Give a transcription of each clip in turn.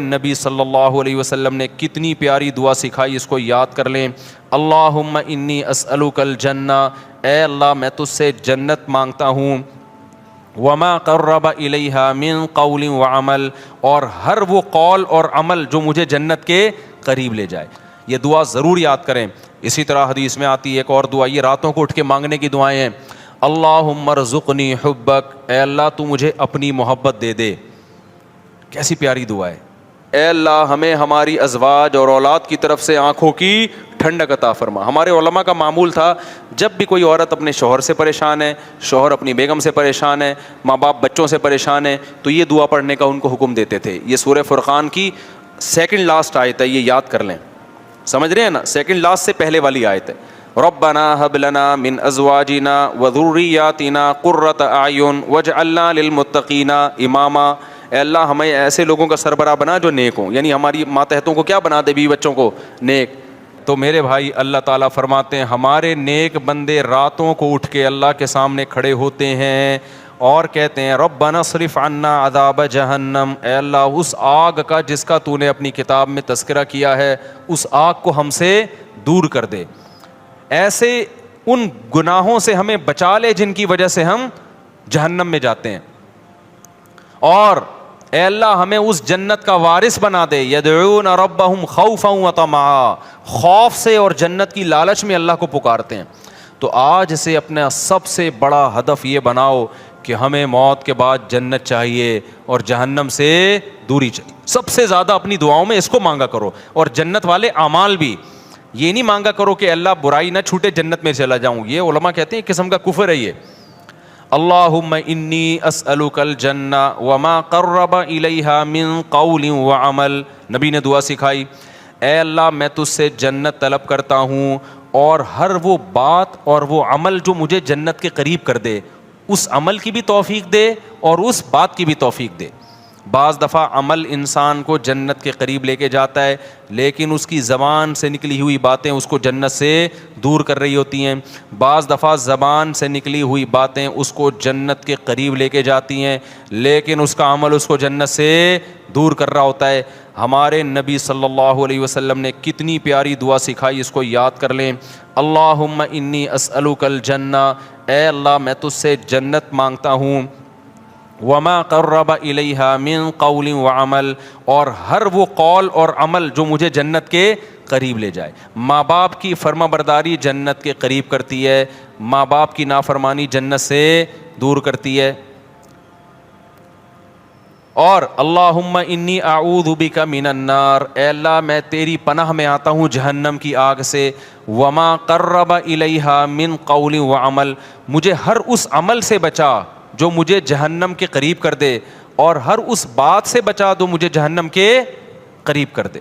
نبی صلی اللہ علیہ وسلم نے کتنی پیاری دعا سکھائی، اس کو یاد کر لیں۔ اللہم انی اسألک الجنہ، اے اللہ میں تجھ سے جنت مانگتا ہوں، وما قرب الیہا من قول وعمل، اور ہر وہ قول اور عمل جو مجھے جنت کے قریب لے جائے۔ یہ دعا ضرور یاد کریں۔ اسی طرح حدیث میں آتی ہے ایک اور دعا، یہ راتوں کو اٹھ کے مانگنے کی دعائیں ہیں۔ اللہم ارزقنی حبک، اے اللہ تو مجھے اپنی محبت دے دے۔ کیسی پیاری دعا ہے۔ اے اللہ ہمیں ہماری ازواج اور اولاد کی طرف سے آنکھوں کی ٹھنڈک عطا فرما۔ ہمارے علماء کا معمول تھا، جب بھی کوئی عورت اپنے شوہر سے پریشان ہے، شوہر اپنی بیگم سے پریشان ہے، ماں باپ بچوں سے پریشان ہے، تو یہ دعا پڑھنے کا ان کو حکم دیتے تھے۔ یہ سورہ فرقان کی سیکنڈ لاسٹ آیت ہے، یہ یاد کر لیں۔ سمجھ رہے ہیں نا؟ سیکنڈ لاسٹ سے پہلے والی آیت ہے۔ ربنا هب لنا من ازواجنا وذرياتنا قرۃ اعین واجعلنا للمتقین اماما، اے اللہ ہمیں ایسے لوگوں کا سربراہ بنا جو نیک ہوں، یعنی ہماری ماتحتوں کو کیا بنا دے، بیوی بچوں کو نیک۔ تو میرے بھائی اللہ تعالیٰ فرماتے ہیں ہمارے نیک بندے راتوں کو اٹھ کے اللہ کے سامنے کھڑے ہوتے ہیں اور کہتے ہیں ربنا اصرف عنا عذاب جہنم، اے اللہ اس آگ کا جس کا تو نے اپنی کتاب میں تذکرہ کیا ہے، اس آگ کو ہم سے دور کر دے، ایسے ان گناہوں سے ہمیں بچا لے جن کی وجہ سے ہم جہنم میں جاتے ہیں، اور اے اللہ ہمیں اس جنت کا وارث بنا دے۔ یدعون ربهم خوفا وطمعا، خوف سے اور جنت کی لالچ میں اللہ کو پکارتے ہیں۔ تو آج سے اپنا سب سے بڑا ہدف یہ بناؤ کہ ہمیں موت کے بعد جنت چاہیے اور جہنم سے دوری چاہیے۔ سب سے زیادہ اپنی دعاؤں میں اس کو مانگا کرو، اور جنت والے اعمال بھی۔ یہ نہیں مانگا کرو کہ اللہ برائی نہ چھوٹے جنت میں چلا جاؤں، یہ علماء کہتے ہیں ایک قسم کا کفر ہے یہ۔ اللہم انی اسألک الجنہ وما قرب الیہا من قول وعمل، نبی نے دعا سکھائی، اے اللہ میں تجھ سے جنت طلب کرتا ہوں اور ہر وہ بات اور وہ عمل جو مجھے جنت کے قریب کر دے، اس عمل کی بھی توفیق دے اور اس بات کی بھی توفیق دے۔ بعض دفعہ عمل انسان کو جنت کے قریب لے کے جاتا ہے، لیکن اس کی زبان سے نکلی ہوئی باتیں اس کو جنت سے دور کر رہی ہوتی ہیں۔ بعض دفعہ زبان سے نکلی ہوئی باتیں اس کو جنت کے قریب لے کے جاتی ہیں، لیکن اس کا عمل اس کو جنت سے دور کر رہا ہوتا ہے۔ ہمارے نبی صلی اللہ علیہ وسلم نے کتنی پیاری دعا سکھائی، اس کو یاد کر لیں۔ اللہم انی اسألک الجنہ، اے اللہ میں تجھ سے جنت مانگتا ہوں، وما قرب الیہا من قول وعمل، اور ہر وہ قول اور عمل جو مجھے جنت کے قریب لے جائے۔ ماں باپ کی فرما برداری جنت کے قریب کرتی ہے، ماں باپ کی نافرمانی جنت سے دور کرتی ہے۔ اور اللہم انی اعوذ بک من النار، اے اللہ میں تیری پناہ میں آتا ہوں جہنم کی آگ سے۔ وما قرب الیہا من قول وعمل، مجھے ہر اس عمل سے بچا جو مجھے جہنم کے قریب کر دے، اور ہر اس بات سے بچا دو مجھے جہنم کے قریب کر دے۔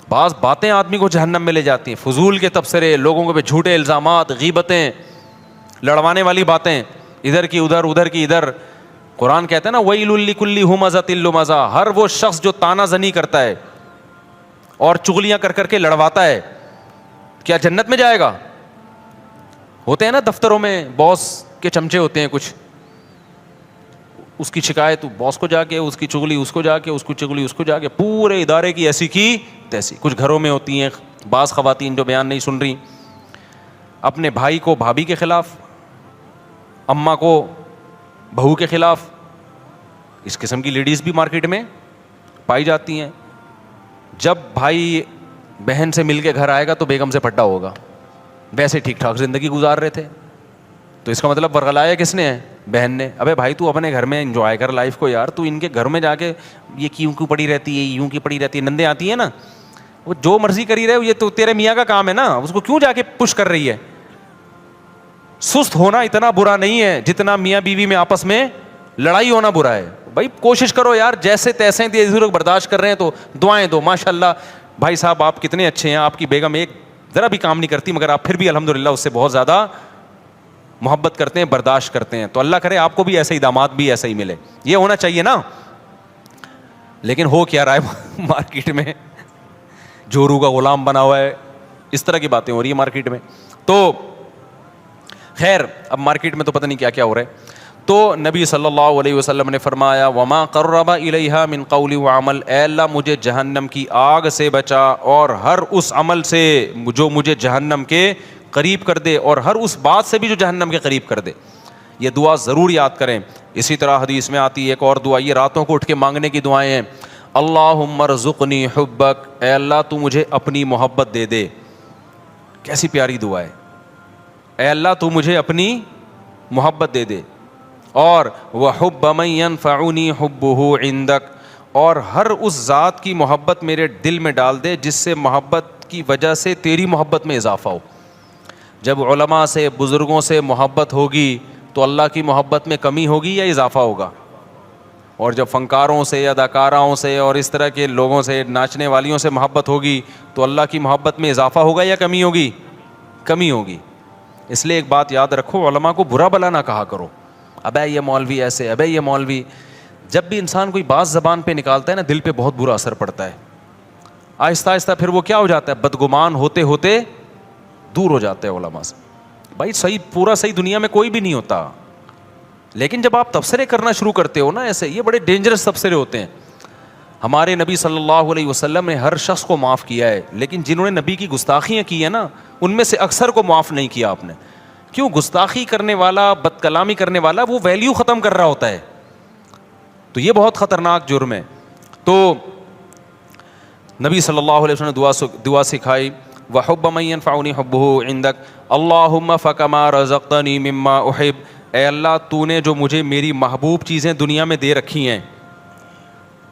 بعض باتیں آدمی کو جہنم میں لے جاتی ہیں، فضول کے تبصرے، لوگوں کے جھوٹے الزامات، غیبتیں، لڑوانے والی باتیں، ادھر کی ادھر ادھر کی ادھر۔ قرآن کہتا ہے نا وَيْلٌ لِكُلِّ ہُمَزَةٍ لُمَزَةٍ، ہر وہ شخص جو تانا زنی کرتا ہے اور چغلیاں کر کر کے لڑواتا ہے، کیا جنت میں جائے گا؟ ہوتے ہیں نا دفتروں میں باس کے چمچے ہوتے ہیں کچھ، اس کی شکایت باس کو جا کے، اس کی چغلی اس کو جا کے، اس کی چغلی اس کو جا کے، پورے ادارے کی ایسی کی تیسی۔ کچھ گھروں میں ہوتی ہیں بعض خواتین جو بیان نہیں سن رہی، اپنے بھائی کو بھابھی کے خلاف، اماں کو بہو کے خلاف۔ اس قسم کی لیڈیز بھی مارکیٹ میں پائی جاتی ہیں۔ جب بھائی بہن سے مل کے گھر آئے گا تو بیگم سے پھٹا ہوگا، ویسے ٹھیک ٹھاک زندگی گزار رہے تھے، تو اس کا مطلب ورغلایا کس نے ہے؟ بہن نے۔ ابے بھائی تو اپنے گھر میں انجوائے کر لائف کو یار، تو ان کے گھر میں جا کے یہ کیوں پڑی رہتی ہے، یوں کی پڑی رہتی ہے، نندیں آتی ہیں نا، وہ جو مرضی کری رہے، یہ تو تیرے میاں کا کام ہے نا، اس کو کیوں جا کے پش کر رہی ہے؟ سست ہونا اتنا برا نہیں ہے جتنا میاں بیوی میں آپس میں لڑائی ہونا برا ہے۔ بھائی کوشش کرو یار، جیسے تیسے لوگ برداشت کر رہے ہیں تو دعائیں دو، ماشاءاللہ بھائی صاحب آپ کتنے اچھے ہیں، آپ کی بیگم ایک ذرا بھی کام نہیں کرتی مگر آپ پھر بھی الحمدللہ اس سے بہت زیادہ محبت کرتے ہیں، برداشت کرتے ہیں، تو اللہ کرے آپ کو بھی ایسے ہی داماد بھی ایسا ہی ملے، یہ ہونا چاہیے نا۔ لیکن ہو کیا رہا ہے مارکیٹ میں، جورو کا غلام بنا ہوا ہے، اس طرح کی باتیں ہو رہی ہیں مارکیٹ میں۔ تو خیر اب مارکیٹ میں تو پتہ نہیں کیا کیا ہو رہا ہے۔ تو نبی صلی اللہ علیہ وسلم نے فرمایا وما قرب الیہا من قول وعمل، اے اللہ مجھے جہنم کی آگ سے بچا اور ہر اس عمل سے جو مجھے جہنم کے قریب کر دے، اور ہر اس بات سے بھی جو جہنم کے قریب کر دے۔ یہ دعا ضرور یاد کریں۔ اسی طرح حدیث میں آتی ہے ایک اور دعا، یہ راتوں کو اٹھ کے مانگنے کی دعائیں ہیں۔ اللہم ارزقنی حبک، اے اللہ تو مجھے اپنی محبت دے دے۔ کیسی پیاری دعا ہے، اے اللہ تو مجھے اپنی محبت دے دے، اور وحب من ينفعنی حبہ عندک، اور ہر اس ذات کی محبت میرے دل میں ڈال دے جس سے محبت کی وجہ سے تیری محبت میں اضافہ ہو۔ جب علماء سے بزرگوں سے محبت ہوگی تو اللہ کی محبت میں کمی ہوگی یا اضافہ ہوگا؟ اور جب فنکاروں سے یا اداکاراؤں سے اور اس طرح کے لوگوں سے، ناچنے والیوں سے محبت ہوگی تو اللہ کی محبت میں اضافہ ہوگا یا کمی ہوگی؟ کمی ہوگی۔ اس لیے ایک بات یاد رکھو، علماء کو برا بلا نہ کہا کرو، ابے یہ مولوی ایسے، ابے یہ مولوی۔ جب بھی انسان کوئی بات زبان پہ نکالتا ہے نا، دل پہ بہت برا اثر پڑتا ہے، آہستہ آہستہ پھر وہ کیا ہو جاتا ہے، بدگمان ہوتے ہوتے دور ہو جاتے ہیں علماء سے۔ بھائی صحیح، پورا صحیح دنیا میں کوئی بھی نہیں ہوتا، لیکن جب آپ تبصرے کرنا شروع کرتے ہو نا ایسے، یہ بڑے ڈینجرس تبصرے ہوتے ہیں۔ ہمارے نبی صلی اللہ علیہ وسلم نے ہر شخص کو معاف کیا ہے، لیکن جنہوں نے نبی کی گستاخیاں کی ہیں نا، ان میں سے اکثر کو معاف نہیں کیا آپ نے۔ کیوں؟ گستاخی کرنے والا، بد کلامی کرنے والا وہ ویلیو ختم کر رہا ہوتا ہے، تو یہ بہت خطرناک جرم ہے۔ تو نبی صلی اللہ علیہ وسلم نے دعا سکھائی، وحب من ينفعنی حبہ عندک اللہم فکما رزقتنی مما احب، اے اللہ تو نے جو مجھے میری محبوب چیزیں دنیا میں دے رکھی ہیں۔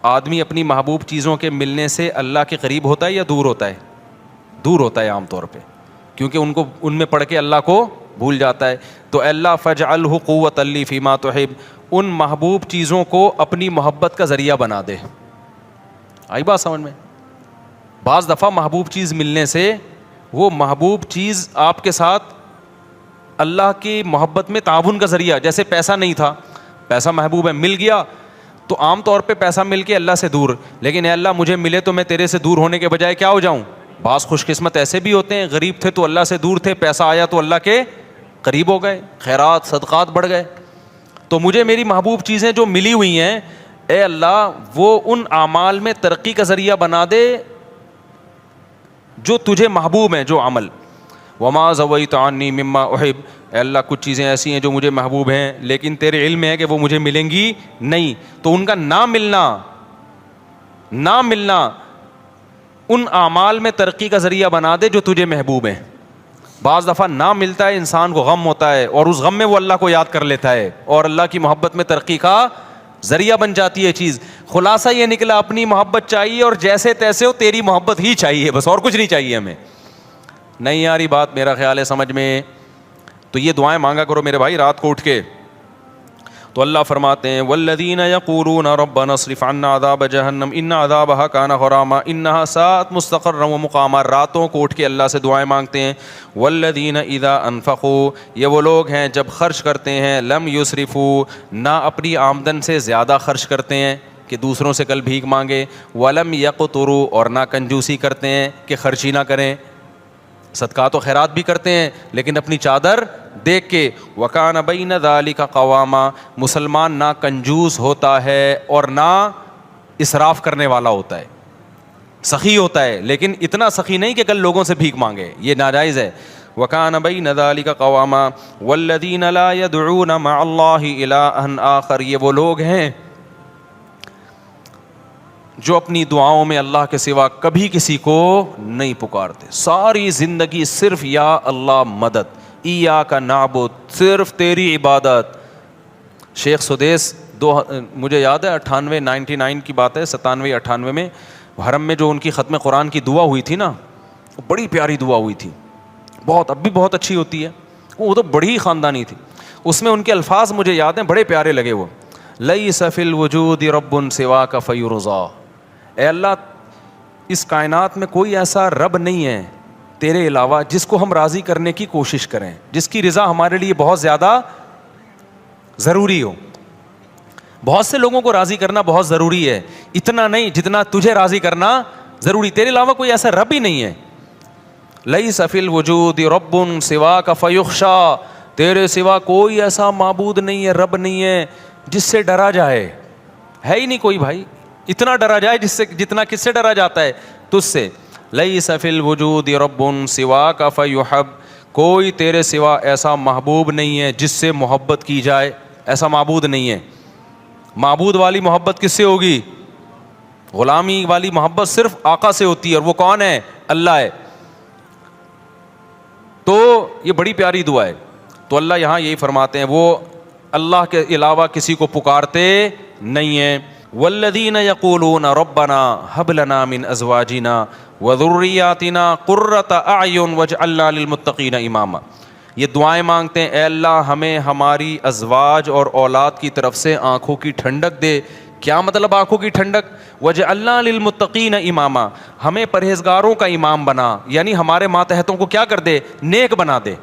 آدمی اپنی محبوب چیزوں کے ملنے سے اللہ کے قریب ہوتا ہے یا دور ہوتا ہے؟ دور ہوتا ہے عام طور پہ، کیونکہ ان میں پڑھ کے اللہ کو بھول جاتا ہے۔ تو اے اللہ فاجعلہ قوۃ لی فیما تحب، ان محبوب چیزوں کو اپنی محبت کا ذریعہ بنا دے۔ آئی بات سمجھ میں؟ بعض دفعہ محبوب چیز ملنے سے وہ محبوب چیز آپ کے ساتھ اللہ کی محبت میں تعاون کا ذریعہ، جیسے پیسہ نہیں تھا، پیسہ محبوب ہے، مل گیا تو عام طور پہ پیسہ مل کے اللہ سے دور، لیکن اے اللہ مجھے ملے تو میں تیرے سے دور ہونے کے بجائے کیا ہو جاؤں؟ بعض خوش قسمت ایسے بھی ہوتے ہیں، غریب تھے تو اللہ سے دور تھے، پیسہ آیا تو اللہ کے قریب ہو گئے، خیرات صدقات بڑھ گئے۔ تو مجھے میری محبوب چیزیں جو ملی ہوئی ہیں، اے اللہ وہ ان اعمال میں ترقی کا ذریعہ بنا دے جو تجھے محبوب ہیں، جو عمل۔ وما زویت عنی مما احب، اے اللہ کچھ چیزیں ایسی ہیں جو مجھے محبوب ہیں لیکن تیرے علم میں ہے کہ وہ مجھے ملیں گی نہیں، تو ان کا نہ ملنا ان اعمال میں ترقی کا ذریعہ بنا دے جو تجھے محبوب ہیں۔ بعض دفعہ نہ ملتا ہے، انسان کو غم ہوتا ہے، اور اس غم میں وہ اللہ کو یاد کر لیتا ہے اور اللہ کی محبت میں ترقی کا ذریعہ بن جاتی ہے چیز۔ خلاصہ یہ نکلا، اپنی محبت چاہیے اور جیسے تیسے ہو، تیری محبت ہی چاہیے بس، اور کچھ نہیں چاہیے ہمیں۔ نہیں آ رہی بات میرا خیال ہے سمجھ میں؟ تو یہ دعائیں مانگا کرو میرے بھائی رات کو اٹھ کے۔ تو اللہ فرماتے ہیں والذین یقولون ربنا اصرف عنا عذاب جہنم ان عذابها کان غراما انها ساءت مستقرا ومقاما۔ راتوں کو اٹھ کے اللہ سے دعائیں مانگتے ہیں۔ والذین اذا انفقوا، یہ وہ لوگ ہیں جب خرچ کرتے ہیں، لم یسرفوا، نہ اپنی آمدن سے زیادہ خرچ کرتے ہیں کہ دوسروں سے کل بھیک مانگے، ولم یقتروا، اور نہ کنجوسی کرتے ہیں کہ خرچی نہ کریں، صدقات و خیرات بھی کرتے ہیں لیکن اپنی چادر دیکھ کے۔ وکان بین ذالک قواما، مسلمان نہ کنجوس ہوتا ہے اور نہ اسراف کرنے والا ہوتا ہے، سخی ہوتا ہے لیکن اتنا سخی نہیں کہ کل لوگوں سے بھیک مانگے، یہ ناجائز ہے۔ وکان بین ذالک قواما والذین لا يدعون مع اللہ الہا آخر، یہ وہ لوگ ہیں جو اپنی دعاؤں میں اللہ کے سوا کبھی کسی کو نہیں پکارتے، ساری زندگی صرف یا اللہ مدد، ایاک نعبد، صرف تیری عبادت۔ شیخ سدیس مجھے یاد ہے 99 کی بات ہے، 97-98 میں حرم میں جو ان کی ختم قرآن کی دعا ہوئی تھی نا، وہ بڑی پیاری دعا ہوئی تھی، بہت، اب بھی بہت اچھی ہوتی ہے، وہ تو بڑی خاندانی تھی۔ اس میں ان کے الفاظ مجھے یاد ہیں، بڑے پیارے لگے وہ، لیس فی الوجود رب سواک فیرضا، اے اللہ اس کائنات میں کوئی ایسا رب نہیں ہے تیرے علاوہ جس کو ہم راضی کرنے کی کوشش کریں، جس کی رضا ہمارے لیے بہت زیادہ ضروری ہو۔ بہت سے لوگوں کو راضی کرنا بہت ضروری ہے، اتنا نہیں جتنا تجھے راضی کرنا ضروری، تیرے علاوہ کوئی ایسا رب ہی نہیں ہے۔ لیس فی الوجود رب سواک فیخشا، تیرے سوا کوئی ایسا معبود نہیں ہے, رب نہیں ہے جس سے ڈرا جائے, ہے ہی نہیں کوئی بھائی اتنا ڈرا جائے جس سے, جتنا کس سے ڈرا جاتا ہے, تجھ سے. لیس فی الوجود رب سواک فیحب, کوئی تیرے سوا ایسا محبوب نہیں ہے جس سے محبت کی جائے, ایسا معبود نہیں ہے. معبود والی محبت کس سے ہوگی؟ غلامی والی محبت صرف آقا سے ہوتی ہے, اور وہ کون ہے؟ اللہ ہے. تو یہ بڑی پیاری دعا ہے. تو اللہ یہاں یہی فرماتے ہیں وہ اللہ کے علاوہ کسی کو پکارتے نہیں ہیں. والذین یقولون ربنا ھب لنا من ازواجنا وذریاتنا قرۃ اعین واجعلنا للمتقین اماما. یہ دعائیں مانگتے ہیں, اے اللہ ہمیں ہماری ازواج اور اولاد کی طرف سے آنکھوں کی ٹھنڈک دے. کیا مطلب آنکھوں کی ٹھنڈک؟ وجعلنا للمتقین اماما, ہمیں پرہیزگاروں کا امام بنا, یعنی ہمارے ماتحتوں کو کیا کر دے؟ نیک بنا دے.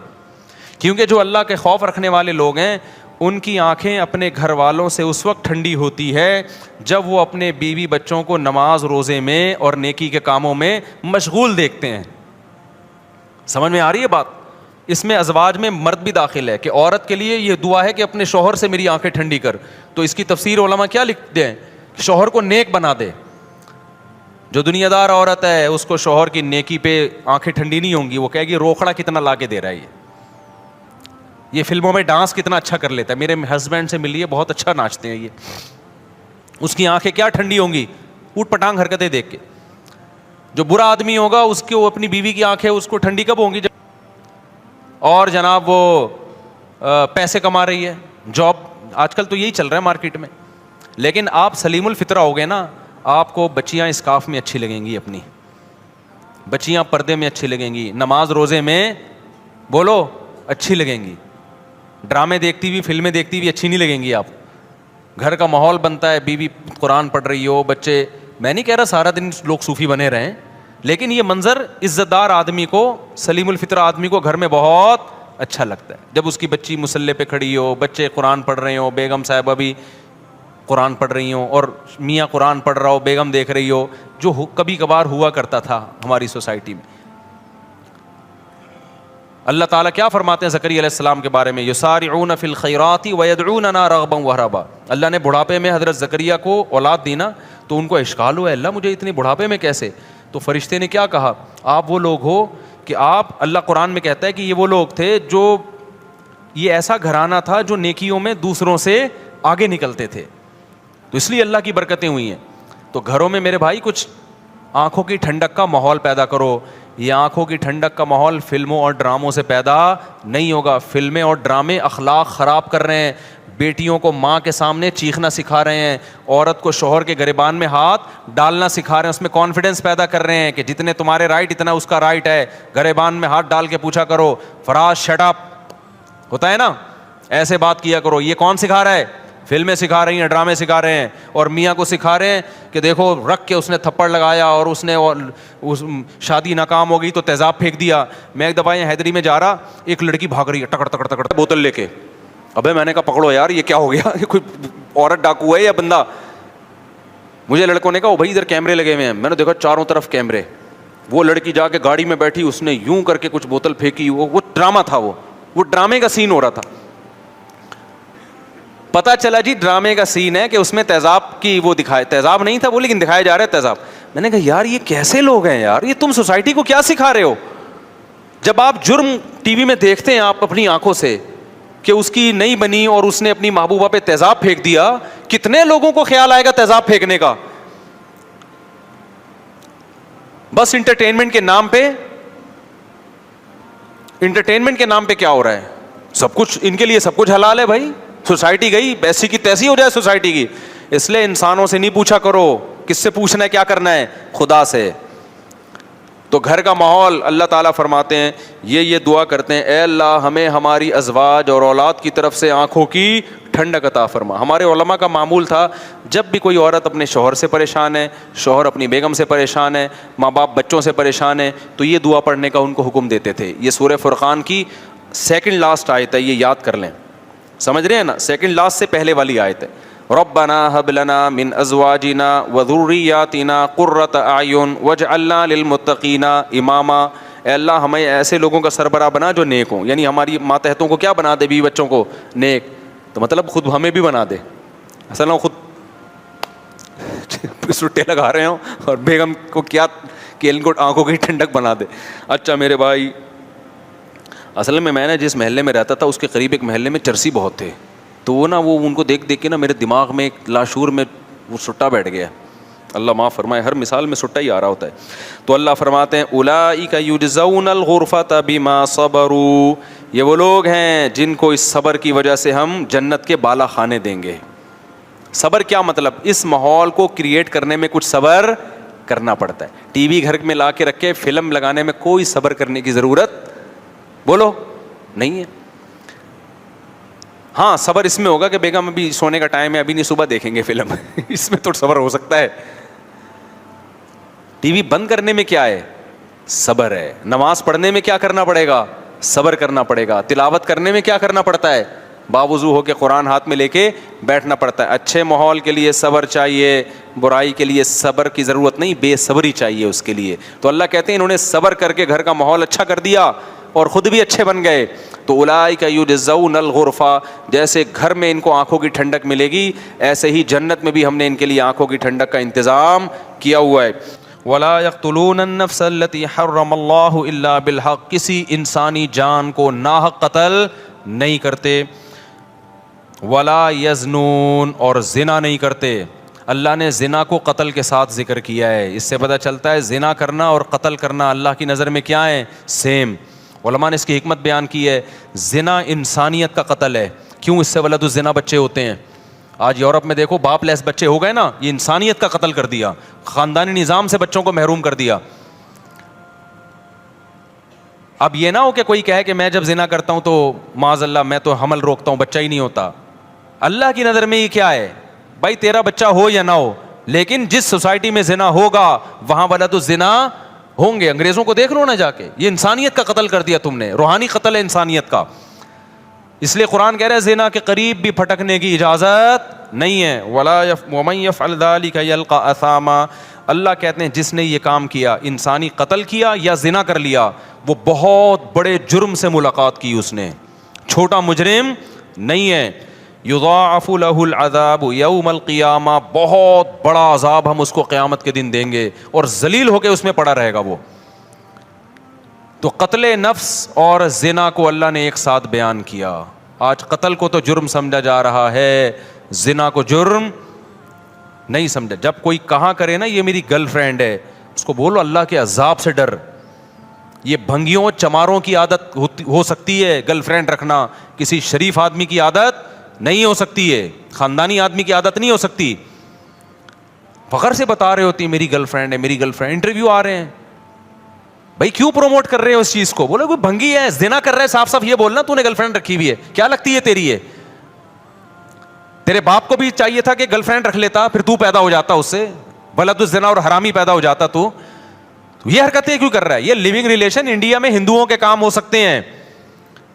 کیونکہ جو اللہ کے خوف رکھنے والے لوگ ہیں ان کی آنکھیں اپنے گھر والوں سے اس وقت ٹھنڈی ہوتی ہے جب وہ اپنے بیوی بچوں کو نماز روزے میں اور نیکی کے کاموں میں مشغول دیکھتے ہیں. سمجھ میں آ رہی ہے بات؟ اس میں ازواج میں مرد بھی داخل ہے کہ عورت کے لیے یہ دعا ہے کہ اپنے شوہر سے میری آنکھیں ٹھنڈی کر. تو اس کی تفسیر علماء کیا لکھتے ہیں؟ شوہر کو نیک بنا دے. جو دنیا دار عورت ہے اس کو شوہر کی نیکی پہ آنکھیں ٹھنڈی نہیں ہوں گی, وہ کہے گی روکھڑا کتنا لا کے دے رہا ہے, یہ فلموں میں ڈانس کتنا اچھا کر لیتا ہے, میرے ہسبینڈ سے ملیے بہت اچھا ناچتے ہیں یہ. اس کی آنکھیں کیا ٹھنڈی ہوں گی؟ اوٹ پٹانگ حرکتیں دیکھ کے. جو برا آدمی ہوگا اس کی اپنی بیوی کی آنکھیں اس کو ٹھنڈی کب ہوں گی؟ اور جناب وہ پیسے کما رہی ہے, جاب, آج کل تو یہی چل رہا ہے مارکیٹ میں. لیکن آپ سلیم الفطرہ ہو گئے نا, آپ کو بچیاں اسکارف میں اچھی لگیں گی, اپنی بچیاں پردے میں اچھی لگیں گی, نماز روزے میں بولو اچھی لگیں گی, ڈرامے دیکھتی ہوئی فلمیں دیکھتی ہوئی اچھی نہیں لگیں گی. آپ گھر کا ماحول بنتا ہے, بیوی قرآن پڑھ رہی ہو, بچے, میں نہیں کہہ رہا سارا دن لوگ صوفی بنے رہیں, لیکن یہ منظر عزت دار آدمی کو, سلیم الفطرہ آدمی کو گھر میں بہت اچھا لگتا ہے جب اس کی بچی مصلی پہ کھڑی ہو, بچے قرآن پڑھ رہے ہوں, بیگم صاحبہ بھی قرآن پڑھ رہی ہوں, اور میاں قرآن پڑھ رہا ہو, بیگم دیکھ رہی ہو, جو کبھی کبھار ہوا کرتا تھا ہماری سوسائٹی میں. اللہ تعالیٰ کیا فرماتے ہیں زکریا علیہ السلام کے بارے میں؟ یسارعون فی الخیرات ویدعوننا رغبا ورہبا. اللہ نے بڑھاپے میں حضرت زکریا کو اولاد دی نا, تو ان کو اشکال ہوا, اللہ مجھے اتنے بڑھاپے میں کیسے؟ تو فرشتے نے کیا کہا, آپ وہ لوگ ہو کہ آپ, اللہ قرآن میں کہتا ہے کہ یہ وہ لوگ تھے جو, یہ ایسا گھرانہ تھا جو نیکیوں میں دوسروں سے آگے نکلتے تھے, تو اس لیے اللہ کی برکتیں ہوئی ہیں. تو گھروں میں میرے بھائی کچھ آنکھوں کی ٹھنڈک کا ماحول پیدا کرو. یہ آنکھوں کی ٹھنڈک کا ماحول فلموں اور ڈراموں سے پیدا نہیں ہوگا. فلمیں اور ڈرامے اخلاق خراب کر رہے ہیں, بیٹیوں کو ماں کے سامنے چیخنا سکھا رہے ہیں, عورت کو شوہر کے گریبان میں ہاتھ ڈالنا سکھا رہے ہیں, اس میں کانفیڈنس پیدا کر رہے ہیں کہ جتنے تمہارے رائٹ اتنا اس کا رائٹ ہے, گریبان میں ہاتھ ڈال کے پوچھا کرو فراز شٹ اپ, ہوتا ہے نا, ایسے بات کیا کرو. یہ کون سکھا رہا ہے؟ فلمیں سکھا رہی ہیں, ڈرامے سکھا رہے ہیں, اور میاں کو سکھا رہے ہیں کہ دیکھو رکھ کے اس نے تھپڑ لگایا اور اس نے شادی ناکام ہو گئی تو تیزاب پھینک دیا. میں ایک دفعہ یہاں حیدری میں جا رہا, ایک لڑکی بھاگ رہی ہے ٹکڑ ٹکڑ ٹکڑ بوتل لے کے. ابے میں نے کہا پکڑو یار, یہ کیا ہو گیا, یہ کوئی عورت ڈاکو ہے یا بندہ؟ مجھے لڑکوں نے کہا بھائی ادھر کیمرے لگے ہوئے ہیں. میں نے دیکھا چاروں طرف کیمرے. وہ لڑکی جا کے گاڑی میں بیٹھی, اس نے یوں کر کے کچھ بوتل پھینکی. وہ ڈرامہ تھا, وہ ڈرامے کا سین ہو رہا تھا. پتا چلا جی ڈرامے کا سین ہے کہ اس میں تیزاب کی وہ دکھائے, تیزاب نہیں تھا وہ لیکن دکھایا جا رہا ہے تیزاب. میں نے کہا یار یہ کیسے لوگ ہیں یار, یہ تم سوسائٹی کو کیا سکھا رہے ہو؟ جب آپ جرم ٹی وی میں دیکھتے ہیں آپ اپنی آنکھوں سے کہ اس کی نہیں بنی اور اس نے اپنی محبوبہ پہ تیزاب پھینک دیا, کتنے لوگوں کو خیال آئے گا تیزاب پھینکنے کا؟ بس انٹرٹینمنٹ کے نام پہ, انٹرٹینمنٹ کے نام پہ کیا ہو رہا ہے؟ سب کچھ ان کے لیے سب کچھ حلال ہے بھائی. سوسائٹی گئی ایسی کی تیسی ہو جائے سوسائٹی کی. اس لیے انسانوں سے نہیں پوچھا کرو, کس سے پوچھنا ہے, کیا کرنا ہے؟ خدا سے. تو گھر کا ماحول اللہ تعالیٰ فرماتے ہیں, یہ دعا کرتے ہیں, اے اللہ ہمیں ہماری ازواج اور اولاد کی طرف سے آنکھوں کی ٹھنڈک عطا فرما. ہمارے علماء کا معمول تھا جب بھی کوئی عورت اپنے شوہر سے پریشان ہے, شوہر اپنی بیگم سے پریشان ہے, ماں باپ بچوں سے پریشان ہے, تو یہ دعا پڑھنے کا ان کو حکم دیتے تھے. یہ سورہ فرقان کی سیکنڈ لاسٹ آیت ہے, یہ یاد کر لیں. سمجھ رہے ہیں نا, سیکنڈ لاسٹ سے پہلے والی آیت ہے. ربنا هب لنا من ازواجنا وذرياتنا قرة اعین واجعلنا للمتقین اماما. اے اللہ ہمیں ایسے لوگوں کا سربراہ بنا جو نیک ہوں, یعنی ہماری ماتحتوں کو کیا بنا دے, بیوی بچوں کو نیک, تو مطلب خود ہمیں بھی بنا دے, اصل خود سٹے لگا رہے ہوں اور بیگم کو کیا کہ ان کو آنکھوں کی ٹھنڈک بنا دے. اچھا میرے بھائی, اصل میں نے جس محلے میں رہتا تھا اس کے قریب ایک محلے میں چرسی بہت تھے, تو وہ نا وہ ان کو دیکھ دیکھ کے نا میرے دماغ میں ایک لاشعور میں وہ سٹا بیٹھ گیا. اللہ معاف فرمائے, ہر مثال میں سٹا ہی آ رہا ہوتا ہے. تو اللہ فرماتے ہیں اولئک یجزون الغرفۃ بما صبروا, یہ وہ لوگ ہیں جن کو اس صبر کی وجہ سے ہم جنت کے بالا خانے دیں گے. صبر کیا مطلب؟ اس ماحول کو کریٹ کرنے میں کچھ صبر کرنا پڑتا ہے. ٹی وی گھر میں لا کے رکھے, فلم لگانے میں کوئی صبر کرنے کی ضرورت بولو نہیں ہے. ہاں صبر اس میں ہوگا کہ بیگم ابھی سونے کا ٹائم ہے, ابھی نہیں, صبح دیکھیں گے فلم, اس میں تو صبر ہو سکتا ہے. ٹی وی بند کرنے میں کیا ہے؟ صبر ہے. نماز پڑھنے میں کیا کرنا پڑے گا؟ صبر کرنا پڑے گا. تلاوت کرنے میں کیا کرنا پڑتا ہے؟ باوضو ہو کے قرآن ہاتھ میں لے کے بیٹھنا پڑتا ہے. اچھے ماحول کے لیے صبر چاہیے, برائی کے لیے صبر کی ضرورت نہیں, بے صبری چاہیے اس کے لیے. تو اللہ کہتے ہیں انہوں نے صبر کر کے گھر کا ماحول اچھا کر دیا اور خود بھی اچھے بن گئے. تو اولئک یجزون الغرفہ, جیسے گھر میں ان کو آنکھوں کی ٹھنڈک ملے گی, ایسے ہی جنت میں بھی ہم نے ان کے لیے آنکھوں کی ٹھنڈک کا انتظام کیا ہوا ہے. ولا يقتلون النفس التي حرم الله الا بالحق, کسی انسانی جان کو ناحق قتل نہیں کرتے. ولا یزنون, اور زنا نہیں کرتے. اللہ نے زنا کو قتل کے ساتھ ذکر کیا ہے. اس سے پتہ چلتا ہے زنا کرنا اور قتل کرنا اللہ کی نظر میں کیا ہے؟ سیم. علماء نے اس کی حکمت بیان کی ہے. زنا انسانیت کا قتل ہے. کیوں؟ اس سے ولد الزنا بچے ہوتے ہیں. آج یورپ میں دیکھو باپ لیس بچے ہو گئے نا, یہ انسانیت کا قتل کر دیا, خاندانی نظام سے بچوں کو محروم کر دیا. اب یہ نہ ہو کہ کوئی کہے کہ میں جب زنا کرتا ہوں تو معاذ اللہ میں تو حمل روکتا ہوں, بچہ ہی نہیں ہوتا. اللہ کی نظر میں یہ کیا ہے بھائی, تیرا بچہ ہو یا نہ ہو, لیکن جس سوسائٹی میں زنا ہوگا وہاں ولد الزنا ہوں گے. انگریزوں کو دیکھ لو نا جا کے, یہ انسانیت کا قتل کر دیا تم نے, روحانی قتل ہے انسانیت کا. اس لیے قرآن کہہ رہا ہے زنا کے قریب بھی پھٹکنے کی اجازت نہیں ہے. ومن یفعل ذلک یلقى اثاما, اللہ کہتے ہیں جس نے یہ کام کیا, انسانی قتل کیا یا زنا کر لیا, وہ بہت بڑے جرم سے ملاقات کی اس نے, چھوٹا مجرم نہیں ہے. یضاعف له العذاب یوم القیامہ, بہت بڑا عذاب ہم اس کو قیامت کے دن دیں گے اور ذلیل ہو کے اس میں پڑا رہے گا وہ. تو قتل نفس اور زنا کو اللہ نے ایک ساتھ بیان کیا. آج قتل کو تو جرم سمجھا جا رہا ہے, زنا کو جرم نہیں سمجھا. جب کوئی کہاں کرے نا یہ میری گرل فرینڈ ہے, اس کو بولو اللہ کے عذاب سے ڈر. یہ بھنگیوں چماروں کی عادت ہو سکتی ہے گرل فرینڈ رکھنا, کسی شریف آدمی کی عادت نہیں ہو سکتی ہے, خاندانی آدمی کی عادت نہیں ہو سکتی. فخر سے بتا رہے ہوتی میری گرل فرینڈ ہے, میری گرل فرینڈ. انٹرویو آ رہے ہیں, بھائی کیوں پروموٹ کر رہے ہو اس چیز کو؟ بولے کوئی بھنگی ہے, زنا کر رہا ہے, صاف صاف یہ بولنا تو نے گرل فرینڈ رکھی ہوئی ہے, کیا لگتی ہے تیری؟ ہے تیرے باپ کو بھی چاہیے تھا کہ گرل فرینڈ رکھ لیتا, پھر تو پیدا ہو جاتا اس سے ولد الزنا اور حرامی پیدا ہو جاتا. تو یہ حرکتیں کیوں کر رہا ہے؟ یہ لیونگ ریلیشن انڈیا میں ہندوؤں کے کام ہو سکتے ہیں,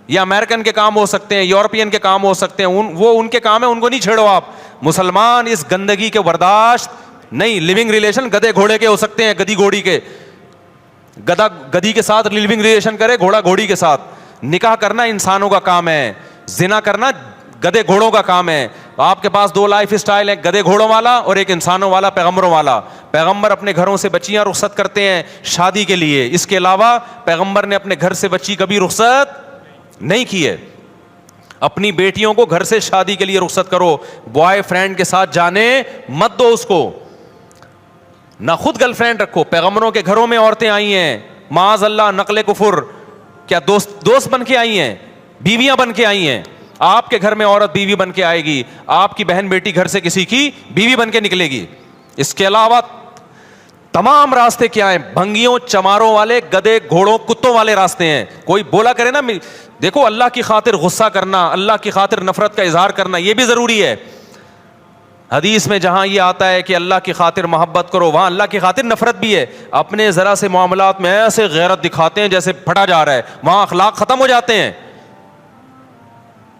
یا امریکن کے کام ہو سکتے ہیں, یورپین کے کام ہو سکتے ہیں, وہ ان کے کام ہے, ان کو نہیں چھیڑو آپ. مسلمان اس گندگی کے برداشت نہیں. لیونگ ریلیشن گدے گھوڑے کے ہو سکتے ہیں, گدی گھوڑی کے, گدھا گدھی کے ساتھ لیونگ ریلیشن کرے, گھوڑا گھوڑی کے ساتھ. نکاح کرنا انسانوں کا کام ہے, زنا کرنا گدے گھوڑوں کا کام ہے. آپ کے پاس دو لائف اسٹائل ہے, گدے گھوڑوں والا اور ایک انسانوں والا, پیغمبروں والا. پیغمبر اپنے گھروں سے بچیاں رخصت کرتے ہیں شادی کے لیے, اس کے علاوہ پیغمبر نے اپنے گھر سے بچی کبھی رخصت نہیں کی ہے. اپنی بیٹیوں کو گھر سے شادی کے لیے رخصت کرو, بوائے فرینڈ کے ساتھ جانے مت دو اس کو, نہ خود گرل فرینڈ رکھو. پیغمبروں کے گھروں میں عورتیں آئی ہیں معاذ اللہ نقل کفر, کیا دوست بن کے آئی ہیں, بیویاں بن کے آئی ہیں. آپ کے گھر میں عورت بیوی بن کے آئے گی, آپ کی بہن بیٹی گھر سے کسی کی بیوی بن کے نکلے گی. اس کے علاوہ تمام راستے کیا ہیں؟ بھنگیوں چماروں والے, گدے گھوڑوں کتوں والے راستے ہیں. کوئی بولا کرے نا, دیکھو اللہ کی خاطر غصہ کرنا, اللہ کی خاطر نفرت کا اظہار کرنا یہ بھی ضروری ہے. حدیث میں جہاں یہ آتا ہے کہ اللہ کی خاطر محبت کرو, وہاں اللہ کی خاطر نفرت بھی ہے. اپنے ذرا سے معاملات میں ایسے غیرت دکھاتے ہیں جیسے پھٹا جا رہا ہے, وہاں اخلاق ختم ہو جاتے ہیں.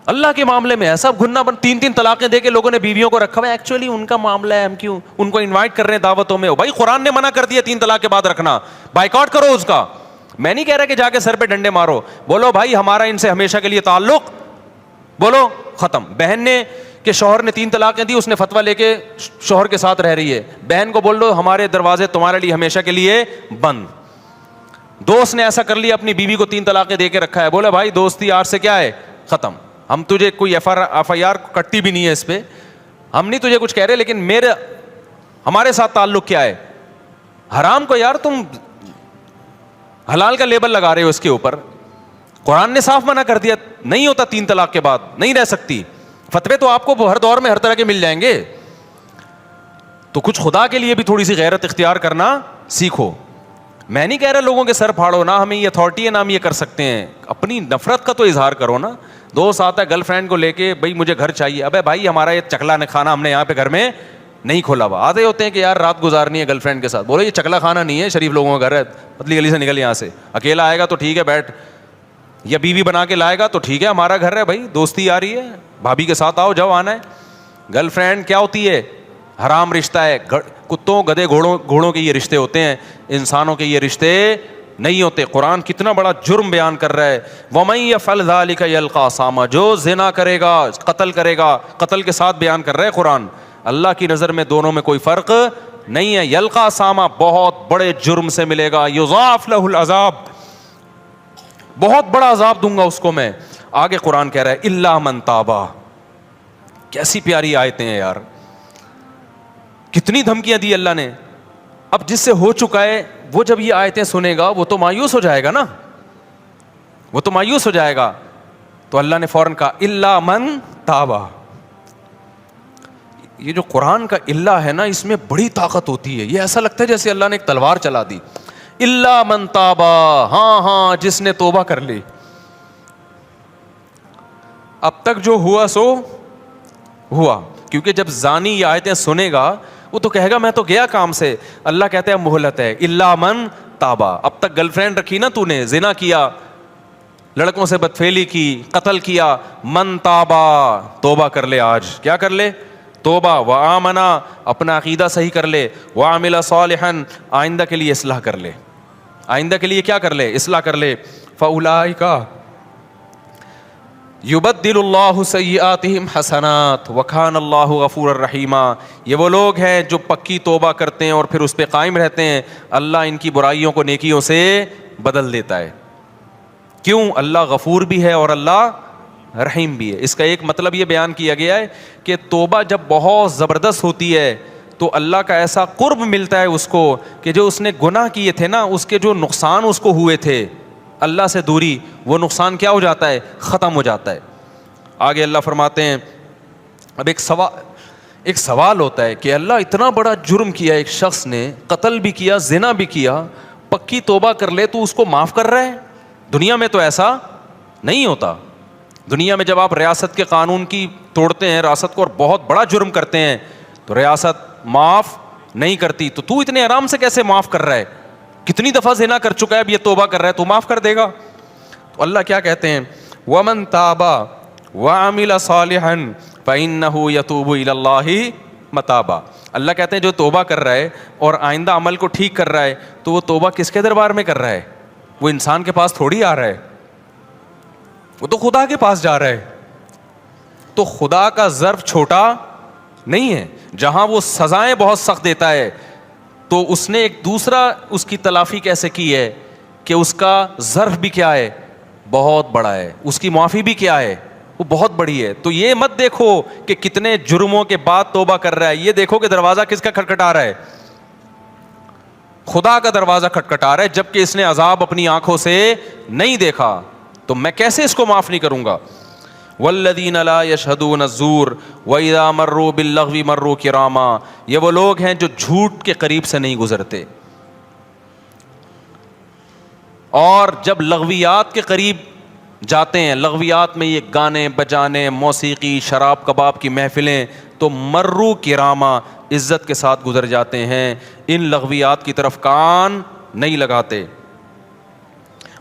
اللہ کے معاملے میں ایسا گھننا بن, 3 طلاقیں دے کے لوگوں نے بیویوں کو رکھا ہوا ہے. ایکچولی ان کا معاملہ ہے, ہم کیوں ان کو انوائٹ کر رہے ہیں دعوتوں میں؟ بھائی قرآن نے منع کر دیا 3 طلاق کے بعد رکھنا, بائیکاٹ کرو اس کا. میں نہیں کہہ رہا کہ جا کے سر پہ ڈنڈے مارو, بولو بھائی ہمارا ان سے ہمیشہ کے لیے تعلق, بولو ختم. بہن نے کہ شوہر نے 3 طلاقیں دی, اس نے فتویٰ لے کے شوہر کے ساتھ رہ رہی ہے, بہن کو بول دو ہمارے دروازے تمہارے لیے ہمیشہ کے لیے بند. دوست نے ایسا کر لیا اپنی بیوی کو 3 طلاقیں دے کے رکھا ہے, بولا بھائی دوستی آج سے کیا ہے ختم, ہم تجھے کوئی ایف آئی آر کٹتی بھی نہیں ہے اس پہ, ہم نہیں تجھے کچھ کہہ رہے, لیکن ہمارے ساتھ تعلق کیا ہے, حرام کو یار تم حلال کا لیبل لگا رہے ہو اس کے اوپر. قرآن نے صاف منع کر دیا, نہیں ہوتا 3 طلاق کے بعد, نہیں رہ سکتی. فتوے تو آپ کو ہر دور میں ہر طرح کے مل جائیں گے, تو کچھ خدا کے لیے بھی تھوڑی سی غیرت اختیار کرنا سیکھو. میں نہیں کہہ رہا لوگوں کے سر پھاڑو, نہ ہمیں یہ اتھارٹی ہے نہ ہم یہ کر سکتے ہیں, اپنی نفرت کا تو اظہار کرو نا. دوست آتا ہے گرل فرینڈ کو لے کے, بھائی مجھے گھر چاہیے, ابے بھائی ہمارا یہ چکلا کھانا ہم نے یہاں پہ گھر میں نہیں کھولا ہوا. آتے ہوتے ہیں کہ یار رات گزارنی ہے گرل فرینڈ کے ساتھ, بولو یہ چکلا کھانا نہیں ہے, شریف لوگوں کا گھر ہے, پتلی گلی سے نکل یہاں سے, اکیلا آئے گا تو ٹھیک ہے بیٹھ, یا بیوی بنا کے لائے گا تو ٹھیک ہے ہمارا گھر ہے بھائی, دوستی آ رہی ہے بھابھی کے ساتھ آؤ جاؤ آنا ہے. گرل فرینڈ کیا ہوتی ہے, حرام رشتہ ہے, کتوں گدھے گھوڑوں کے یہ رشتے ہوتے ہیں, انسانوں کے یہ رشتے نہیں ہوتے. قرآن کتنا بڑا جرم بیان کر رہا ہے, وَمَن يَفْعَلْ ذَلِكَ يَلْقَىٰ أَثَامًا, جو زنا کرے گا قتل کرے گا, قتل کے ساتھ بیان کر رہا ہے قرآن. اللہ کی نظر میں دونوں میں کوئی فرق نہیں ہے. یلقا ساما, بہت بڑے جرم سے ملے گا. یضاعف لہ العذاب, بہت بڑا عذاب دوں گا اس کو میں. آگے قرآن کہہ رہا ہے الا من تابا. کیسی پیاری آیتیں ہیں یار, کتنی دھمکیاں دی اللہ نے. اب جس سے ہو چکا ہے وہ جب یہ آیتیں سنے گا وہ تو مایوس ہو جائے گا نا, وہ تو مایوس ہو جائے گا. تو اللہ نے فوراً کہا الا من تابا. یہ جو قرآن کا اللہ ہے نا اس میں بڑی طاقت ہوتی ہے, یہ ایسا لگتا ہے جیسے اللہ نے ایک تلوار چلا دی. الا من تابا, ہاں جس نے توبہ کر لی. اب تک جو ہوا سو ہوا, کیونکہ جب زانی یہ آیتیں سنے گا وہ تو کہے گا میں تو گیا کام سے. اللہ کہتے ہیں مہلت ہے, الا من تابا. اب تک گرل فرینڈ رکھی نا تو نے, زنا کیا, لڑکوں سے بدفعلی کی, قتل کیا, من تابا, توبہ کر لے آج. کیا کر لے؟ توبہ. وآمنا, اپنا عقیدہ صحیح کر لے. وعمل صالحا, آئندہ کے لیے اصلاح کر لے, آئندہ کے لیے کیا کر لے؟ اصلاح کر لے. فاولئک یبدل اللہ سیئاتہم حسنات وکان اللہ غفورا رحیما. یہ وہ لوگ ہیں جو پکی توبہ کرتے ہیں اور پھر اس پہ قائم رہتے ہیں, اللہ ان کی برائیوں کو نیکیوں سے بدل دیتا ہے. کیوں؟ اللہ غفور بھی ہے اور اللہ رحیم بھی ہے. اس کا ایک مطلب یہ بیان کیا گیا ہے کہ توبہ جب بہت زبردست ہوتی ہے تو اللہ کا ایسا قرب ملتا ہے اس کو کہ جو اس نے گناہ کیے تھے نا, اس کے جو نقصان اس کو ہوئے تھے, اللہ سے دوری, وہ نقصان کیا ہو جاتا ہے؟ ختم ہو جاتا ہے. آگے اللہ فرماتے ہیں, اب ایک سوال ہوتا ہے کہ اللہ اتنا بڑا جرم کیا ایک شخص نے, قتل بھی کیا, زنا بھی کیا, پکی توبہ کر لے تو اس کو معاف کر رہا ہے. دنیا میں تو ایسا نہیں ہوتا. دنیا میں جب آپ ریاست کے قانون کی توڑتے ہیں, ریاست کو, اور بہت بڑا جرم کرتے ہیں تو ریاست معاف نہیں کرتی. تو اتنے آرام سے کیسے معاف کر رہا ہے؟ کتنی دفعہ زنا کر چکا ہے, اب یہ توبہ کر رہا ہے تو معاف کر دے گا. تو اللہ کیا کہتے ہیں, وَمَن تَابَ وَعَمِلَ صَالِحًا فَإِنَّهُ يَتُوبُ إِلَى اللَّهِ مَتَابًا. اللہ کہتے ہیں جو توبہ کر رہا ہے اور آئندہ عمل کو ٹھیک کر رہا ہے تو وہ توبہ کس کے دربار میں کر رہا ہے؟ وہ انسان کے پاس تھوڑی آ رہا ہے, وہ تو خدا کے پاس جا رہا ہے. تو خدا کا ظرف چھوٹا نہیں ہے. جہاں وہ سزائیں بہت سخت دیتا ہے تو اس نے ایک دوسرا اس کی تلافی کیسے کی ہے کہ اس کا ظرف بھی کیا ہے؟ بہت بڑا ہے. اس کی معافی بھی کیا ہے؟ وہ بہت بڑی ہے. تو یہ مت دیکھو کہ کتنے جرموں کے بعد توبہ کر رہا ہے, یہ دیکھو کہ دروازہ کس کا کھٹکھٹا رہا ہے؟ خدا کا دروازہ کھٹکھٹا رہا ہے, جبکہ اس نے عذاب اپنی آنکھوں سے نہیں دیکھا. تو میں کیسے اس کو معاف نہیں کروں گا؟ والذین لا یشہدون الزور واذا مروا باللغو مروا کراما. یہ وہ لوگ ہیں جو جھوٹ کے قریب سے نہیں گزرتے, اور جب لغویات کے قریب جاتے ہیں, لغویات میں یہ گانے بجانے, موسیقی, شراب کباب کی محفلیں, تو مرو کراما, عزت کے ساتھ گزر جاتے ہیں, ان لغویات کی طرف کان نہیں لگاتے.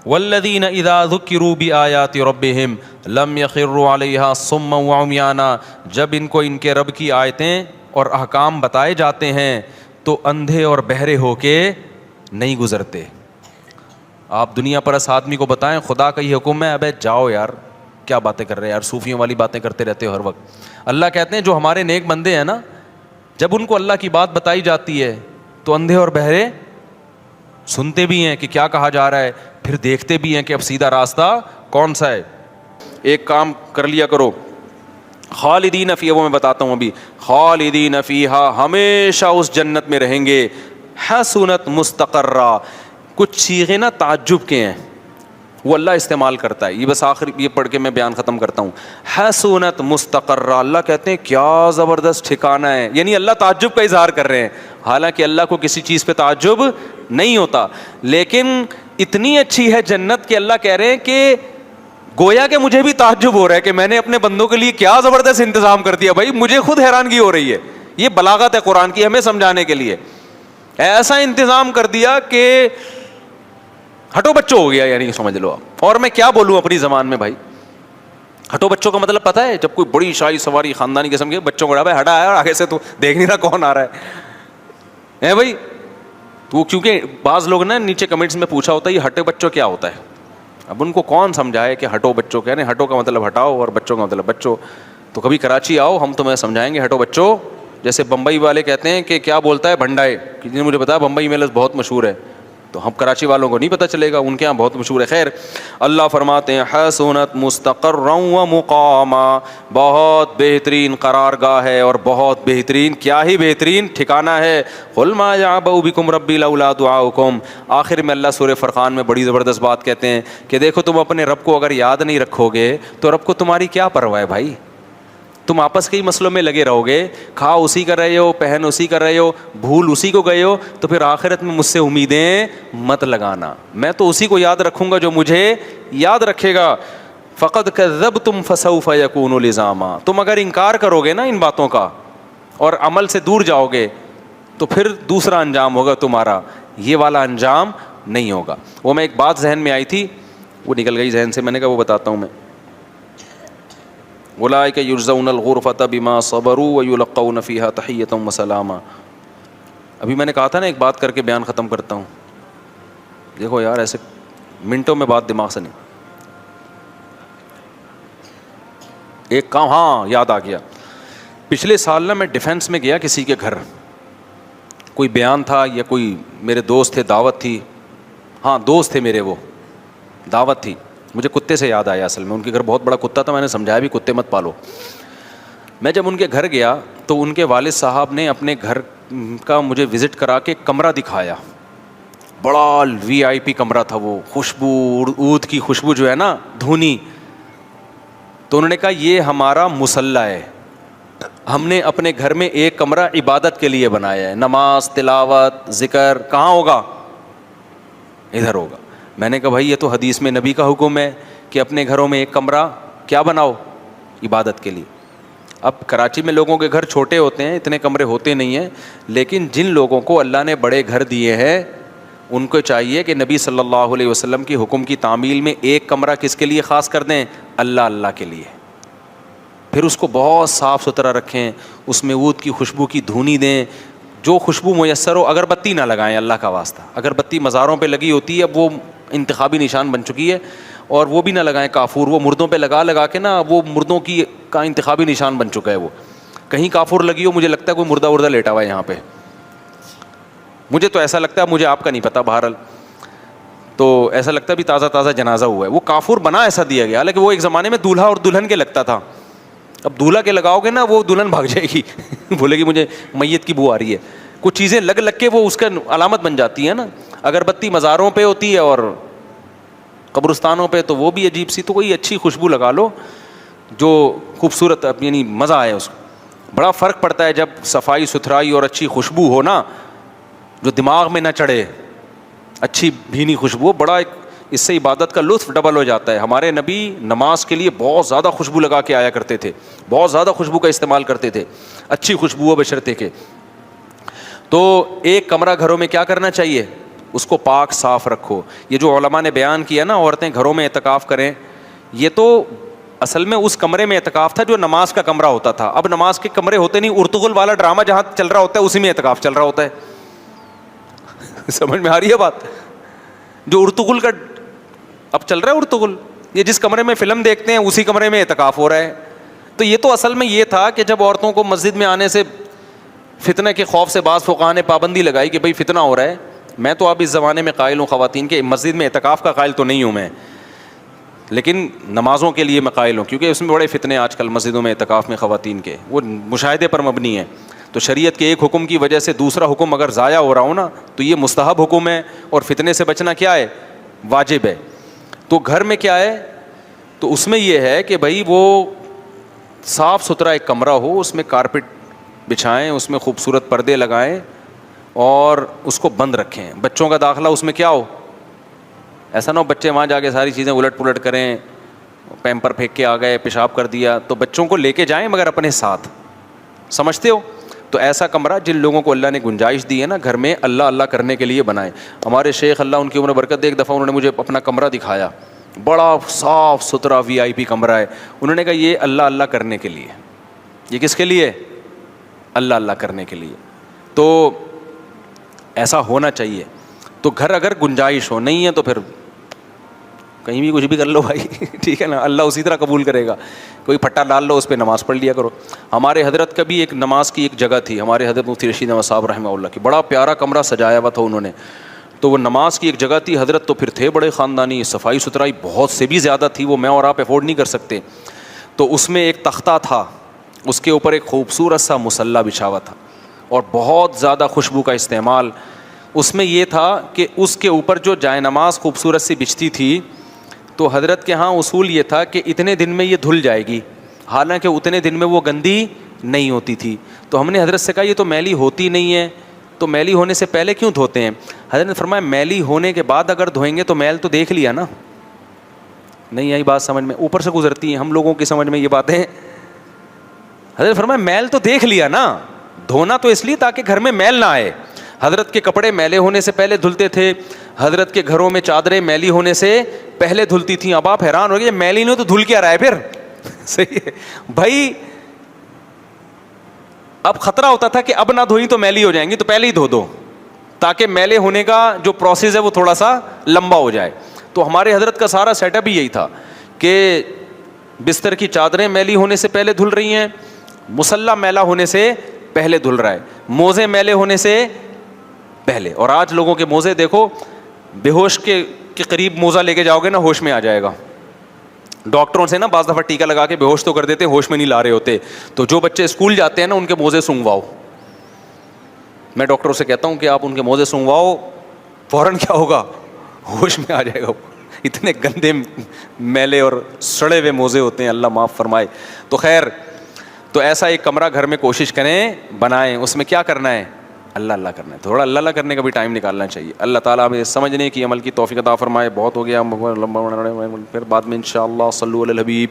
والذین اذا ذکروا بآیات ربہم لم یخروا علیہا صما وعمیانا. جب ان کو ان کے رب کی آیتیں اور احکام بتائے جاتے ہیں تو اندھے اور بہرے ہو کے نہیں گزرتے. آپ دنیا پرست آدمی کو بتائیں خدا کا یہ حکم ہے، ابے جاؤ یار، کیا باتیں کر رہے ہیں یار، صوفیوں والی باتیں کرتے رہتے ہو ہر وقت۔ اللہ کہتے ہیں جو ہمارے نیک بندے ہیں نا، جب ان کو اللہ کی بات بتائی جاتی ہے تو اندھے اور بہرے سنتے بھی ہیں کہ کیا کہا جا رہا ہے، پھر دیکھتے بھی ہیں کہ اب سیدھا راستہ کون سا ہے۔ ایک کام کر لیا کرو، خالدین فیہا، وہ میں بتاتا ہوں ابھی، خالدین فیہا، ہمیشہ اس جنت میں رہیں گے، حسنت مستقرہ، کچھ صیغے نا تعجب کے ہیں وہ اللہ استعمال کرتا ہے، یہ بس آخر یہ پڑھ کے میں بیان ختم کرتا ہوں۔ حسنت مستقرہ، اللہ کہتے ہیں کیا زبردست ٹھکانہ ہے، یعنی اللہ تعجب کا اظہار کر رہے ہیں، حالانکہ اللہ کو کسی چیز پہ تعجب نہیں ہوتا، لیکن اتنی اچھی ہے جنت کہ اللہ کہہ رہے ہیں کہ گویا کہ مجھے بھی تعجب ہو رہا ہے کہ میں نے اپنے بندوں کے لیے کیا زبردست انتظام کر دیا، بھائی مجھے خود حیرانگی ہو رہی ہے۔ یہ بلاغت ہے قرآن کی ہمیں سمجھانے کے لیے، ایسا انتظام کر دیا کہ ہٹو بچوں ہو گیا، یعنی سمجھ لو آپ۔ اور میں کیا بولوں اپنی زبان میں بھائی، ہٹو بچوں کا مطلب پتہ ہے، جب کوئی بڑی شاہی سواری خاندانی قسم کے بچوں کو بھائی ہٹا ہے اور آگے سے تو دیکھ نہیں رہا کون آ رہا ہے بھائی، تو کیونکہ بعض لوگ نا نیچے کمنٹس میں پوچھا ہوتا ہے یہ ہٹے بچوں کیا ہوتا ہے، اب ان کو کون سمجھائے کہ ہٹو بچوں کہہ رہے ہیں، ہٹو کا مطلب ہٹاؤ اور بچوں کا مطلب بچوں، تو کبھی کراچی آؤ ہم تمہیں سمجھائیں گے ہٹو بچوں۔ جیسے بمبئی والے کہتے ہیں کہ کیا بولتا ہے بھنڈائے، کسی نے مجھے بتایا بمبئی میں لفظ بہت مشہور ہے، تو ہم کراچی والوں کو نہیں پتہ چلے گا، ان کے یہاں بہت مشہور ہے۔ خیر، اللہ فرماتے ہیں حسنت مستقرا و مقاما، بہت بہترین قرار گاہ ہے اور بہت بہترین، کیا ہی بہترین ٹھکانہ ہے۔ قل ما یعبأ بکم ربی لولا دعاؤکم، آخر میں اللہ سورہ فرقان میں بڑی زبردست بات کہتے ہیں کہ دیکھو تم اپنے رب کو اگر یاد نہیں رکھو گے تو رب کو تمہاری کیا پرواہ ہے بھائی، تم آپس کے ہی مسئلوں میں لگے رہو گے، کھا اسی کر رہے ہو، پہن اسی کر رہے ہو، بھول اسی کو گئے ہو، تو پھر آخرت میں مجھ سے امیدیں مت لگانا، میں تو اسی کو یاد رکھوں گا جو مجھے یاد رکھے گا۔ فقد کذبتم فسوف یکون لزاما، تم اگر انکار کرو گے نا ان باتوں کا اور عمل سے دور جاؤ گے تو پھر دوسرا انجام ہوگا تمہارا، یہ والا انجام نہیں ہوگا۔ وہ میں ایک بات ذہن میں آئی تھی، وہ نکل گئی ذہن سے، میں نے کہا وہ بتاتا ہوں میں۔ اولئک یجزون الغرفۃ بما صبروا ویلقون فیہا تحیۃ وسلاما۔ ابھی میں نے کہا تھا نا ایک بات کر کے بیان ختم کرتا ہوں، دیکھو یار ایسے منٹوں میں بات دماغ سے نہیں، ایک کام ہاں یاد آ گیا، پچھلے سال نا میں ڈیفینس میں گیا کسی کے گھر، کوئی بیان تھا یا کوئی میرے دوست تھے، دعوت تھی، ہاں دوست تھے میرے، وہ دعوت تھی، مجھے کتے سے یاد آیا، اصل میں ان کے گھر بہت بڑا کتا تھا، میں نے سمجھایا بھی کتے مت پالو۔ میں جب ان کے گھر گیا تو ان کے والد صاحب نے اپنے گھر کا مجھے وزٹ کرا کے کمرہ دکھایا، بڑا وی آئی پی کمرہ تھا، وہ خوشبو عود کی خوشبو جو ہے نا دھونی، تو انہوں نے کہا یہ ہمارا مصلی ہے، ہم نے اپنے گھر میں ایک کمرہ عبادت کے لیے بنایا ہے، نماز تلاوت ذکر کہاں ہوگا، ادھر ہوگا۔ میں نے کہا بھائی یہ تو حدیث میں نبی کا حکم ہے کہ اپنے گھروں میں ایک کمرہ کیا بناؤ، عبادت کے لیے۔ اب کراچی میں لوگوں کے گھر چھوٹے ہوتے ہیں، اتنے کمرے ہوتے نہیں ہیں، لیکن جن لوگوں کو اللہ نے بڑے گھر دیے ہیں ان کو چاہیے کہ نبی صلی اللہ علیہ وسلم کی حکم کی تعمیل میں ایک کمرہ کس کے لیے خاص کر دیں، اللہ کے لیے، پھر اس کو بہت صاف ستھرا رکھیں، اس میں عود کی خوشبو کی دھونی دیں، جو خوشبو میسر ہو، اگربتی نہ لگائیں اللہ کا واسطہ، اگربتی مزاروں پہ لگی ہوتی ہے، اب وہ انتخابی نشان بن چکی ہے، اور وہ بھی نہ لگائیں، کافور وہ مردوں پہ لگا کے نا، وہ مردوں کی کا انتخابی نشان بن چکا ہے، وہ کہیں کافور لگی ہو، مجھے لگتا ہے کوئی مردہ لیٹا ہوا ہے یہاں پہ، مجھے تو ایسا لگتا ہے، مجھے آپ کا نہیں پتہ، بہرحال تو ایسا لگتا ہے بھی تازہ جنازہ ہوا ہے، وہ کافور بنا ایسا دیا گیا، حالانکہ وہ ایک زمانے میں دولہا اور دلہن کے لگتا تھا، اب دولہا کے لگاؤ گے نا وہ دلہن بھاگ جائے گی بولے گی مجھے میت کی بو آ رہی ہے، کچھ چیزیں لگ کے وہ اس کا علامت بن جاتی ہے نا، اگربتی مزاروں پہ ہوتی ہے اور قبرستانوں پہ تو وہ بھی عجیب سی، تو کوئی اچھی خوشبو لگا لو جو خوبصورت، یعنی مزہ آئے اس کو، بڑا فرق پڑتا ہے جب صفائی ستھرائی اور اچھی خوشبو ہو نا، جو دماغ میں نہ چڑھے، اچھی بھینی خوشبو، بڑا ایک اس سے عبادت کا لطف ڈبل ہو جاتا ہے۔ ہمارے نبی نماز کے لیے بہت زیادہ خوشبو لگا کے آیا کرتے تھے، بہت زیادہ خوشبو کا استعمال کرتے تھے، اچھی خوشبو بشرطے کے۔ تو ایک کمرہ گھروں میں کیا کرنا چاہیے، اس کو پاک صاف رکھو۔ یہ جو علماء نے بیان کیا نا عورتیں گھروں میں اعتکاف کریں، یہ تو اصل میں اس کمرے میں اعتکاف تھا جو نماز کا کمرہ ہوتا تھا، اب نماز کے کمرے ہوتے نہیں، ارطغرل والا ڈرامہ جہاں چل رہا ہوتا ہے اسی میں اعتکاف چل رہا ہوتا ہے سمجھ میں آ رہی ہے بات؟ جو ارطغرل کا اب چل رہا ہے، ارطغرل یہ جس کمرے میں فلم دیکھتے ہیں اسی کمرے میں اعتکاف ہو رہا ہے. تو یہ تو اصل میں یہ تھا کہ جب عورتوں کو مسجد میں آنے سے فتنہ کے خوف سے بعض فقہاء نے پابندی لگائی کہ بھائی فتنہ ہو رہا ہے. میں تو اب اس زمانے میں قائل ہوں خواتین کے مسجد میں اعتکاف کا قائل تو نہیں ہوں میں، لیکن نمازوں کے لیے میں قائل ہوں، کیونکہ اس میں بڑے فتنے آج کل مسجدوں میں اعتکاف میں خواتین کے وہ مشاہدے پر مبنی ہیں. تو شریعت کے ایک حکم کی وجہ سے دوسرا حکم اگر ضائع ہو رہا ہو نا تو یہ مستحب حکم ہے، اور فتنے سے بچنا کیا ہے؟ واجب ہے. تو گھر میں کیا ہے؟ تو اس میں یہ ہے کہ بھائی وہ صاف ستھرا ایک کمرہ ہو، اس میں کارپٹ بچھائیں، اس میں خوبصورت پردے لگائیں اور اس کو بند رکھیں. بچوں کا داخلہ اس میں کیا ہو، ایسا نہ ہو بچے وہاں جا کے ساری چیزیں الٹ پلٹ کریں، پیمپر پھینک کے آ گئے، پیشاب کر دیا. تو بچوں کو لے کے جائیں مگر اپنے ساتھ، سمجھتے ہو؟ تو ایسا کمرہ جن لوگوں کو اللہ نے گنجائش دی ہے نا گھر میں اللہ اللہ کرنے کے لیے بنائیں. ہمارے شیخ اللہ ان کی عمر برکت دے، ایک دفعہ انہوں نے مجھے اپنا کمرہ دکھایا، بڑا صاف ستھرا VIP کمرہ ہے. انہوں نے کہا یہ اللہ اللہ کرنے کے لیے. یہ کس کے لیے؟ اللہ اللہ کرنے کے لیے. تو ایسا ہونا چاہیے. تو گھر اگر گنجائش ہو، نہیں ہے تو پھر کہیں بھی کچھ بھی کر لو بھائی ٹھیک ہے نا، اللہ اسی طرح قبول کرے گا. کوئی پھٹا ڈال لو، اس پہ نماز پڑھ لیا کرو. ہمارے حضرت کا بھی ایک نماز کی ایک جگہ تھی، ہمارے حضرت مفتی رشید احمد صاحب رحمہ اللہ کی، بڑا پیارا کمرہ سجایا ہوا تھا انہوں نے. تو وہ نماز کی ایک جگہ تھی. حضرت تو پھر تھے بڑے خاندانی، صفائی ستھرائی بہت سے بھی زیادہ تھی، وہ میں اور آپ افورڈ نہیں کر سکتے. تو اس میں ایک تختہ تھا، اس کے اوپر ایک خوبصورت سا مصلی بچھا ہوا تھا اور بہت زیادہ خوشبو کا استعمال. اس میں یہ تھا کہ اس کے اوپر جو جائے نماز خوبصورت سی بچھتی تھی تو حضرت کے ہاں اصول یہ تھا کہ اتنے دن میں یہ دھل جائے گی، حالانکہ اتنے دن میں وہ گندی نہیں ہوتی تھی. تو ہم نے حضرت سے کہا یہ تو میلی ہوتی نہیں ہے، تو میلی ہونے سے پہلے کیوں دھوتے ہیں؟ حضرت نے فرمایا میلی ہونے کے بعد اگر دھوئیں گے تو میل تو دیکھ لیا نا. نہیں آئی بات سمجھ میں؟ اوپر سے گزرتی ہیں ہم لوگوں کی سمجھ میں یہ باتیں. حضرت نے فرمایا میل تو دیکھ لیا نا، دھونا تو اس لیے تاکہ گھر میں میل نہ آئے. حضرت کے کپڑے میلے ہونے سے پہلے دھلتے تھے، حضرت کے گھروں میں چادریں میلی ہونے سے پہلے دھلتی تھیں. اب آپ حیران ہو گئے میلی نہیں تو دھل کیا رہا ہے پھر صحیح ہے بھائی. اب خطرہ ہوتا تھا کہ اب نہ دھوئی تو میلی ہو جائیں گی، تو پہلے ہی دھو دو تاکہ میلے ہونے کا جو پروسیس ہے وہ تھوڑا سا لمبا ہو جائے. تو ہمارے حضرت کا سارا سیٹ اپ ہی یہی تھا کہ بستر کی چادریں میلی ہونے سے پہلے دھل رہی ہیں، مصلی میلا ہونے سے پہلے دھل رہا ہے، موزے میلے ہونے سے پہلے. اور آج لوگوں کے موزے دیکھو، بے ہوش کے قریب موزہ لے کے جاؤ گے نا ہوش میں آ جائے گا. ڈاکٹروں سے نا بعض دفعہ ٹیکا لگا کے بے ہوش تو کر دیتے، ہوش میں نہیں لا رہے ہوتے. تو جو بچے اسکول جاتے ہیں نا ان کے موزے سونگواؤ. میں ڈاکٹروں سے کہتا ہوں کہ آپ ان کے موزے سونگواؤ، فوراً کیا ہوگا؟ ہوش میں آ جائے گا. اتنے گندے میلے اور سڑے ہوئے موزے ہوتے ہیں، اللہ معاف فرمائے. تو خیر، تو ایسا ایک کمرہ گھر میں کوشش کریں بنائیں. اس میں کیا کرنا ہے؟ اللہ اللہ کرنا ہے. تھوڑا اللہ اللہ کرنے کا بھی ٹائم نکالنا چاہیے. اللہ تعالیٰ ہمیں سمجھنے کی عمل کی توفیق عطا فرمائے. بہت ہو گیا، پھر بعد میں انشاءاللہ صلو علی الحبیب.